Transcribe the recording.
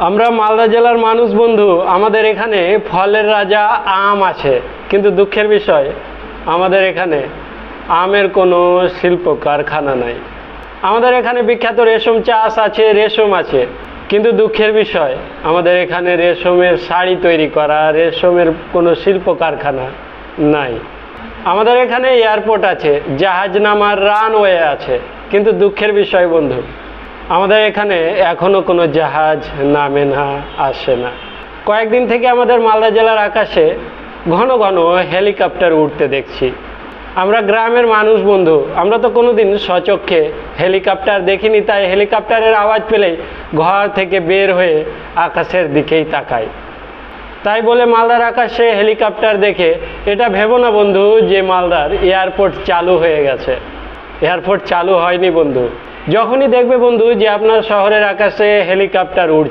আমরা মালদা জেলার মানুষ বন্ধু, আমাদের এখানে ফলের রাজা আম আছে, কিন্তু দুঃখের বিষয় আমাদের এখানে আমের কোনো শিল্প কারখানা নাই। আমাদের এখানে বিখ্যাত রেশম চাষ আছে, রেশম আছে, কিন্তু দুঃখের বিষয় আমাদের এখানে রেশমের শাড়ি তৈরি করা, রেশমের কোনো শিল্প কারখানা নাই। আমাদের এখানে এয়ারপোর্ট আছে, জাহাজ নামার রানওয়ে আছে, কিন্তু দুঃখের বিষয় বন্ধু আমাদের এখানে এখনও কোনো জাহাজ নামে না, আসে না। কয়েকদিন থেকে আমাদের মালদা জেলার আকাশে ঘন ঘন হেলিকপ্টার উঠতে দেখছি। আমরা গ্রামের মানুষ বন্ধু, আমরা তো কোনোদিন সচক্ষে হেলিকপ্টার দেখিনি, তাই হেলিকপ্টারের আওয়াজ পেলেই ঘর থেকে বের হয়ে আকাশের দিকেই তাকাই। তাই বলে মালদার আকাশে হেলিকপ্টার দেখে এটা ভেবো না বন্ধু যে মালদার এয়ারপোর্ট চালু হয়ে গেছে। এয়ারপোর্ট চালু হয়নি বন্ধু। যখনই দেখবে বন্ধু যে আপনার শহরের আকাশে হেলিকপ্টার উড়ছে,